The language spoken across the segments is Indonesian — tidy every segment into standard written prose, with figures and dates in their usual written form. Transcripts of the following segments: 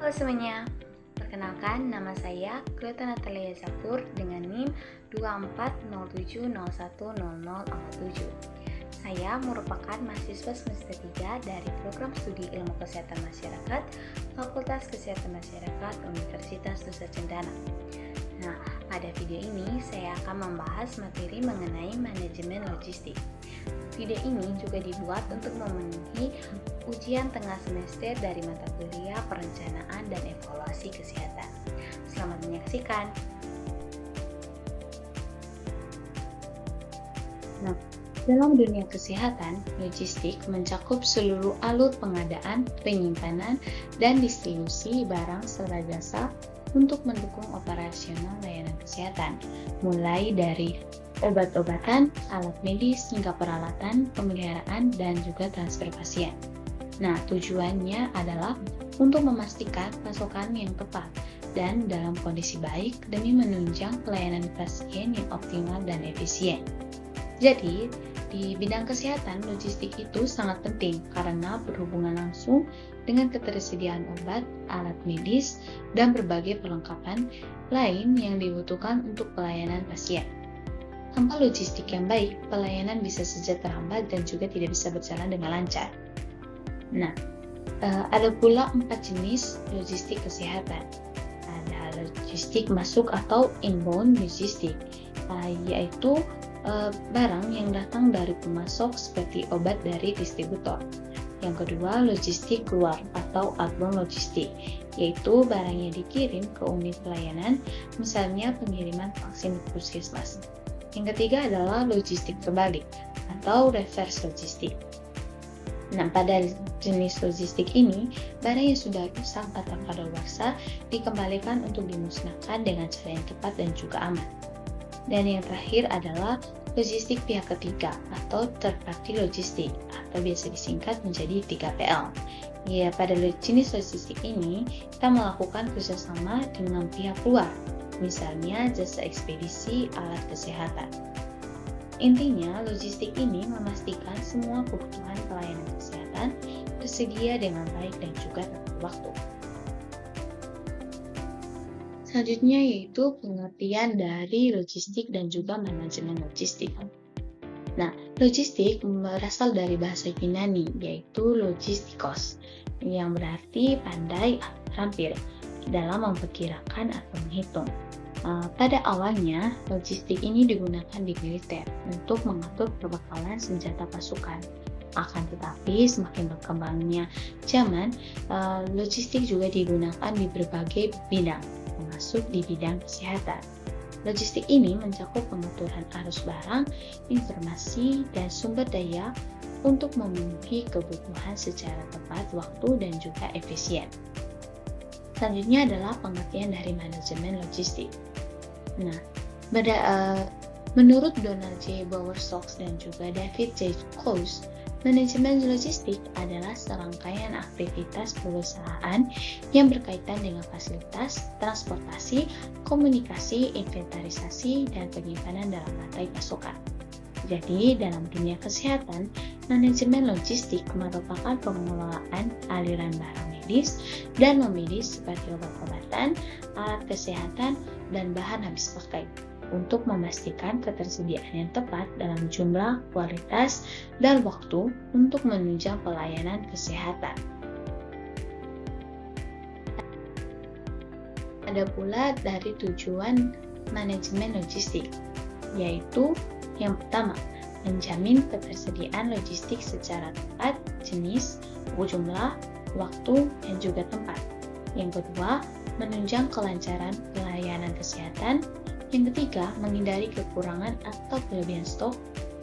Halo semuanya, perkenalkan nama saya Greta Natalia Zakur dengan NIM 2407010047. Saya merupakan mahasiswa semester 3 dari program studi Ilmu Kesehatan Masyarakat Fakultas Kesehatan Masyarakat Universitas Nusa Cendana. Nah, pada video ini saya akan membahas materi mengenai manajemen logistik. Video ini juga dibuat untuk memenuhi ujian tengah semester dari mata kuliah perencanaan dan evaluasi kesehatan. Selamat menyaksikan. Nah, dalam dunia kesehatan, logistik mencakup seluruh alur pengadaan, penyimpanan, dan distribusi barang serta jasa untuk mendukung operasional layanan kesehatan, mulai dari obat-obatan, alat medis, hingga peralatan, pemeliharaan, dan juga transfer pasien. Nah, tujuannya adalah untuk memastikan pasokan yang tepat dan dalam kondisi baik demi menunjang pelayanan pasien yang optimal dan efisien. Jadi, di bidang kesehatan, logistik itu sangat penting karena berhubungan langsung dengan ketersediaan obat, alat medis, dan berbagai perlengkapan lain yang dibutuhkan untuk pelayanan pasien. Tanpa logistik yang baik, pelayanan bisa saja terhambat dan juga tidak bisa berjalan dengan lancar. Nah, ada pula 4 jenis logistik kesehatan. Ada logistik masuk atau inbound logistik, yaitu barang yang datang dari pemasok seperti obat dari distributor. Yang kedua, logistik keluar atau outbound logistik, yaitu barang yang dikirim ke unit pelayanan, misalnya pengiriman vaksin ke puskesmas. Yang ketiga adalah logistik terbalik atau reverse logistik. Nah, pada jenis logistik ini, barang yang sudah rusak atau kadaluarsa dikembalikan untuk dimusnahkan dengan cara yang tepat dan juga aman. Dan yang terakhir adalah logistik pihak ketiga atau third party logistik atau biasa disingkat menjadi 3PL. Ya, pada jenis logistik ini kita melakukan kerjasama dengan pihak luar, misalnya jasa ekspedisi alat kesehatan. Intinya, logistik ini memastikan semua kebutuhan pelayanan kesehatan tersedia dengan baik dan juga tepat waktu. Selanjutnya yaitu pengertian dari logistik dan juga manajemen logistik. Nah, logistik berasal dari bahasa Yunani yaitu logistikos, yang berarti pandai atau terampil dalam memperkirakan atau menghitung. Pada awalnya, logistik ini digunakan di militer untuk mengatur perbekalan senjata pasukan. Akan tetapi, semakin berkembangnya zaman, logistik juga digunakan di berbagai bidang, termasuk di bidang kesehatan. Logistik ini mencakup pengaturan arus barang, informasi, dan sumber daya untuk memenuhi kebutuhan secara tepat waktu dan juga efisien. Selanjutnya adalah pengertian dari manajemen logistik. Nah, menurut Donald J. Bowersox dan juga David J. Coase, manajemen logistik adalah serangkaian aktivitas perusahaan yang berkaitan dengan fasilitas, transportasi, komunikasi, inventarisasi, dan penyimpanan dalam rantai pasokan. Jadi, dalam dunia kesehatan, manajemen logistik merupakan pengelolaan aliran barang medis dan non-medis seperti obat-obatan, alat kesehatan, dan bahan habis pakai untuk memastikan ketersediaan yang tepat dalam jumlah, kualitas, dan waktu untuk menunjang pelayanan kesehatan. Ada pula dari tujuan manajemen logistik, yaitu yang pertama, menjamin ketersediaan logistik secara tepat, jenis, jumlah, waktu, dan juga tempat. Yang kedua, menunjang kelancaran pelayanan kesehatan. Yang ketiga, menghindari kekurangan atau kelebihan stok.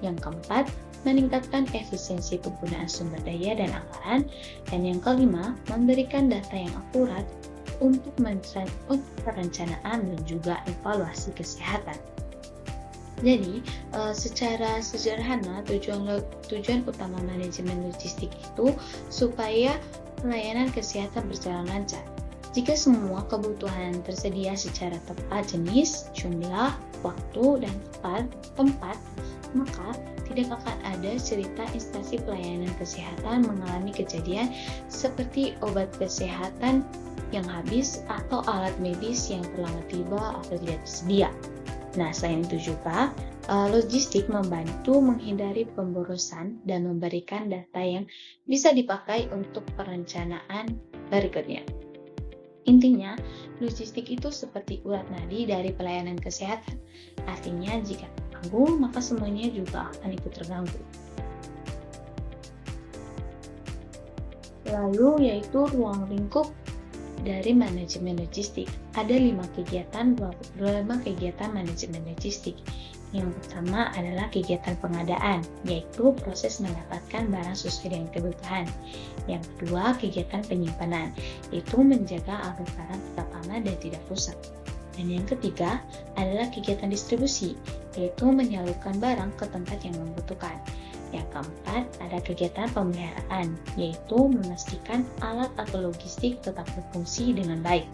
Yang keempat, meningkatkan efisiensi penggunaan sumber daya dan anggaran. Dan yang kelima, memberikan data yang akurat untuk perencanaan dan juga evaluasi kesehatan. Jadi, secara sederhana, tujuan utama manajemen logistik itu supaya pelayanan kesehatan berjalan lancar. Jika semua kebutuhan tersedia secara tepat jenis, jumlah, waktu, dan tempat, maka tidak akan ada cerita instansi pelayanan kesehatan mengalami kejadian seperti obat kesehatan yang habis atau alat medis yang terlambat tiba atau tidak tersedia. Nah, selain itu juga, logistik membantu menghindari pemborosan dan memberikan data yang bisa dipakai untuk perencanaan berikutnya. Intinya, logistik itu seperti urat nadi dari pelayanan kesehatan. Artinya, jika terganggu, maka semuanya juga akan ikut terganggu. Lalu, yaitu ruang lingkup dari manajemen logistik. Ada 5 kegiatan manajemen logistik. Yang pertama adalah kegiatan pengadaan, yaitu proses mendapatkan barang sesuai dengan kebutuhan. Yang kedua, kegiatan penyimpanan, yaitu menjaga agar barang tetap aman dan tidak rusak. Dan yang ketiga adalah kegiatan distribusi, yaitu menyalurkan barang ke tempat yang membutuhkan. Yang keempat, ada kegiatan pemeliharaan, yaitu memastikan alat atau logistik tetap berfungsi dengan baik.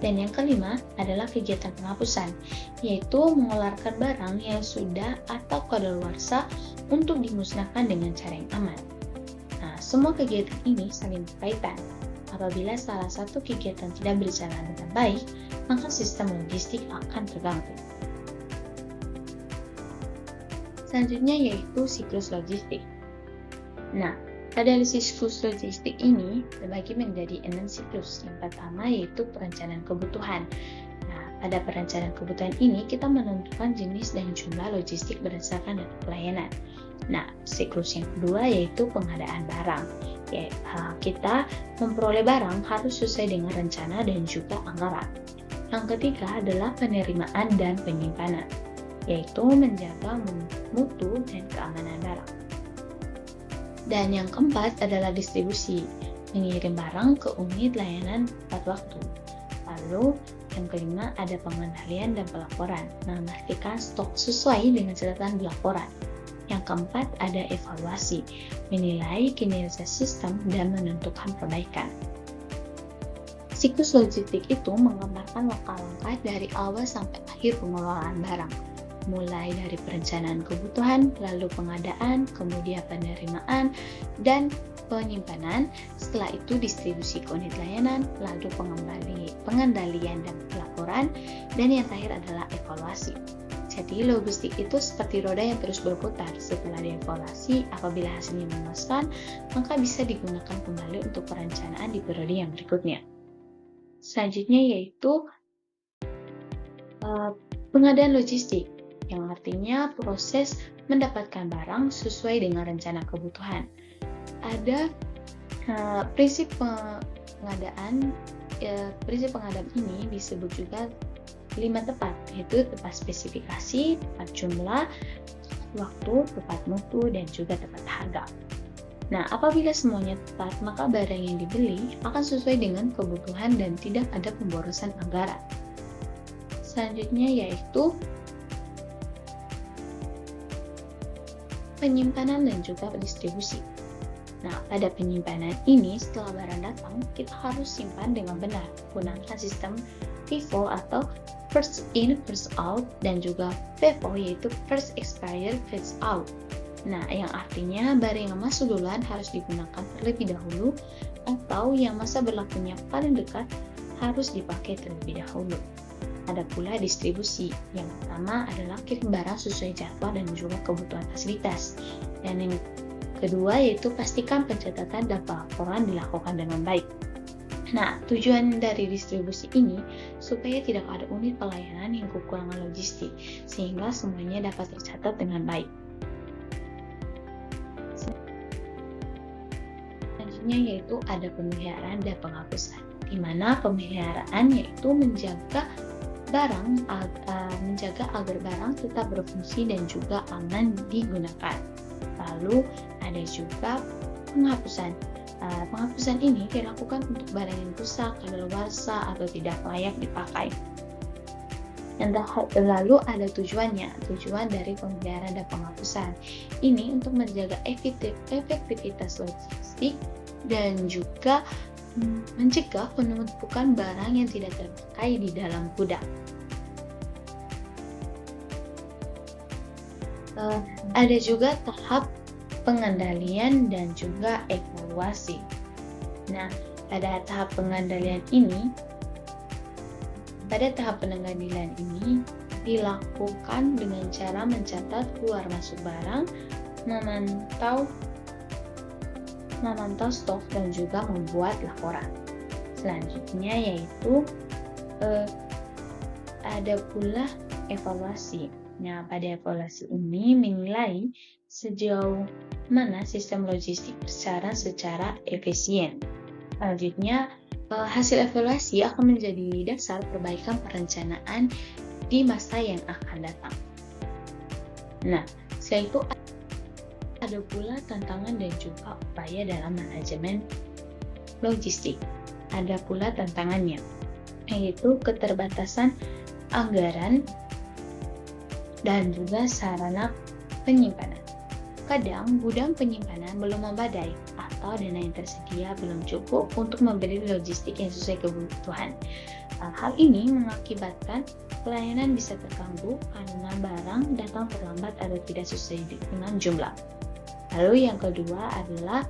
Dan yang kelima adalah kegiatan penghapusan, yaitu mengeluarkan barang yang sudah atau kadaluarsa untuk dimusnahkan dengan cara yang aman. Nah, semua kegiatan ini saling berkaitan. Apabila salah satu kegiatan tidak berjalan dengan baik, maka sistem logistik akan terganggu. Selanjutnya yaitu siklus logistik. Nah, pada siklus logistik ini terbagi menjadi 6 siklus. Yang pertama yaitu perencanaan kebutuhan. Nah, pada perencanaan kebutuhan ini kita menentukan jenis dan jumlah logistik berdasarkan data pelayanan. Nah, siklus yang kedua yaitu pengadaan barang. Kita memperoleh barang harus sesuai dengan rencana dan juga anggaran. Yang ketiga adalah penerimaan dan penyimpanan, yaitu menjaga mutu dan keamanan barang. Dan yang keempat adalah distribusi, mengirim barang ke unit layanan tepat waktu. Lalu yang kelima ada pengendalian dan pelaporan, memastikan stok sesuai dengan catatan di laporan. Yang keempat ada evaluasi, menilai kinerja sistem dan menentukan perbaikan. Siklus logistik itu menggambarkan langkah-langkah dari awal sampai akhir pengelolaan barang, mulai dari perencanaan kebutuhan, lalu pengadaan, kemudian penerimaan, dan penyimpanan. Setelah itu distribusi ke unit layanan, lalu pengendalian dan pelaporan, dan yang terakhir adalah evaluasi. Jadi logistik itu seperti roda yang terus berputar. Setelah dievaluasi, apabila hasilnya memuaskan, maka bisa digunakan kembali untuk perencanaan di periode yang berikutnya. Selanjutnya yaitu pengadaan logistik, yang artinya proses mendapatkan barang sesuai dengan rencana kebutuhan. Ada prinsip pengadaan ini disebut juga 5 tepat, yaitu tepat spesifikasi, tepat jumlah, waktu, tepat mutu, dan juga tepat harga. Nah, apabila semuanya tepat, maka barang yang dibeli akan sesuai dengan kebutuhan dan tidak ada pemborosan anggaran. Selanjutnya yaitu penyimpanan dan juga distribusi. Nah, pada penyimpanan ini setelah barang datang, kita harus simpan dengan benar. Gunakan sistem FIFO atau First In, First Out, dan juga FEFO yaitu First Expire, First Out. Nah, yang artinya barang yang masuk duluan harus digunakan terlebih dahulu, atau yang masa berlakunya paling dekat harus dipakai terlebih dahulu. Ada pula distribusi. Yang pertama adalah kirim barang sesuai jadwal dan juga kebutuhan fasilitas. Dan yang kedua yaitu pastikan pencatatan dan pelaporan dilakukan dengan baik. Nah, tujuan dari distribusi ini supaya tidak ada unit pelayanan yang kekurangan logistik, sehingga semuanya dapat tercatat dengan baik. Selanjutnya yaitu ada pemeliharaan dan penghapusan, di mana pemeliharaan yaitu menjaga agar barang tetap berfungsi dan juga aman digunakan. Lalu ada juga penghapusan. Penghapusan ini dilakukan untuk barang yang rusak, kadaluarsa, atau tidak layak dipakai. Lalu ada tujuan dari pemeliharaan dan penghapusan. Ini untuk menjaga efektivitas logistik dan juga mencegah penumpukan barang yang tidak terpakai di dalam gudang. ada juga tahap pengendalian dan juga evaluasi. Nah, pada tahap pengendalian ini dilakukan dengan cara mencatat keluar masuk barang, memantau stok dan juga membuat laporan. Selanjutnya yaitu ada pula evaluasi. Nah, pada evaluasi ini menilai sejauh mana sistem logistik berjalan secara efisien. Selanjutnya, hasil evaluasi akan menjadi dasar perbaikan perencanaan di masa yang akan datang. Nah, setelah itu ada pula tantangan dan juga upaya dalam manajemen logistik. Ada pula tantangannya, yaitu keterbatasan anggaran dan juga sarana penyimpanan. Kadang gudang penyimpanan belum memadai atau dana yang tersedia belum cukup untuk memberi logistik yang sesuai kebutuhan. Hal ini mengakibatkan pelayanan bisa terganggu karena barang datang terlambat atau tidak sesuai dengan jumlah. Lalu yang kedua adalah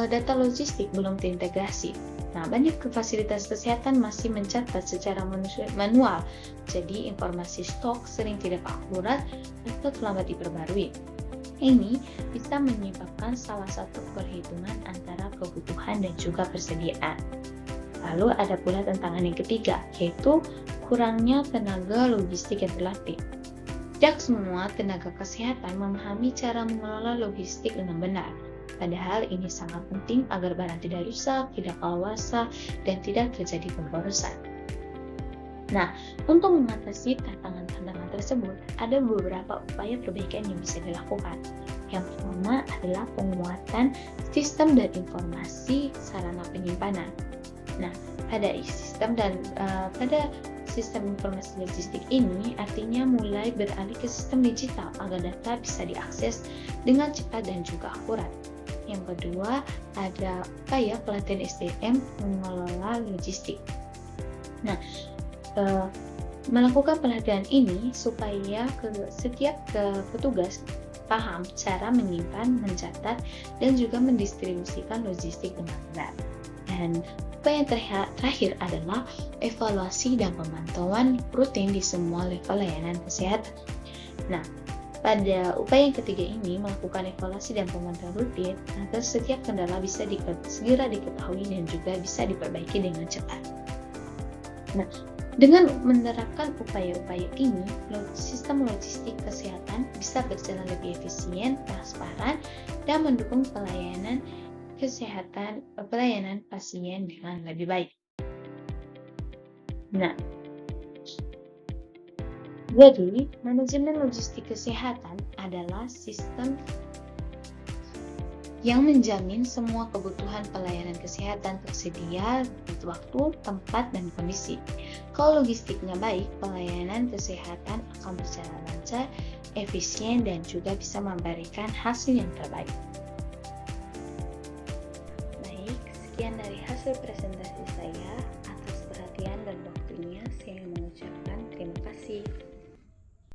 data logistik belum terintegrasi. Nah, banyak fasilitas kesehatan masih mencatat secara manual, jadi informasi stok sering tidak akurat atau terlambat diperbarui. Ini bisa menyebabkan salah satu perhitungan antara kebutuhan dan juga persediaan. Lalu ada pula tantangan yang ketiga, yaitu kurangnya tenaga logistik yang terlatih. Tidak semua tenaga kesehatan memahami cara mengelola logistik dengan benar. Padahal ini sangat penting agar barang tidak rusak, tidak kadaluarsa, dan tidak terjadi pemborosan. Nah, untuk mengatasi tantangan-tantangan tersebut, ada beberapa upaya perbaikan yang bisa dilakukan. Yang pertama adalah penguatan sistem dan informasi sarana penyimpanan. Nah, pada sistem informasi logistik ini artinya mulai beralih ke sistem digital agar data bisa diakses dengan cepat dan juga akurat. Yang kedua, ada upaya pelatihan SDM mengelola logistik. Nah, melakukan pelatihan ini supaya setiap petugas paham cara menyimpan, mencatat, dan juga mendistribusikan logistik dengan benar. Dan upaya yang terakhir adalah evaluasi dan pemantauan rutin di semua level layanan kesehatan. Nah, pada upaya yang ketiga ini melakukan evaluasi dan pemantauan rutin agar setiap kendala bisa segera diketahui dan juga bisa diperbaiki dengan cepat. Nah, dengan menerapkan upaya-upaya ini, sistem logistik kesehatan bisa berjalan lebih efisien, transparan, dan mendukung pelayanan pasien dengan lebih baik. Nah, jadi manajemen logistik kesehatan adalah sistem yang menjamin semua kebutuhan pelayanan kesehatan tersedia di waktu, tempat, dan kondisi. Kalau logistiknya baik, pelayanan kesehatan akan berjalan lancar, efisien, dan juga bisa memberikan hasil yang terbaik. Baik, sekian dari hasil presentasi saya. Atas perhatian dan waktunya, saya mengucapkan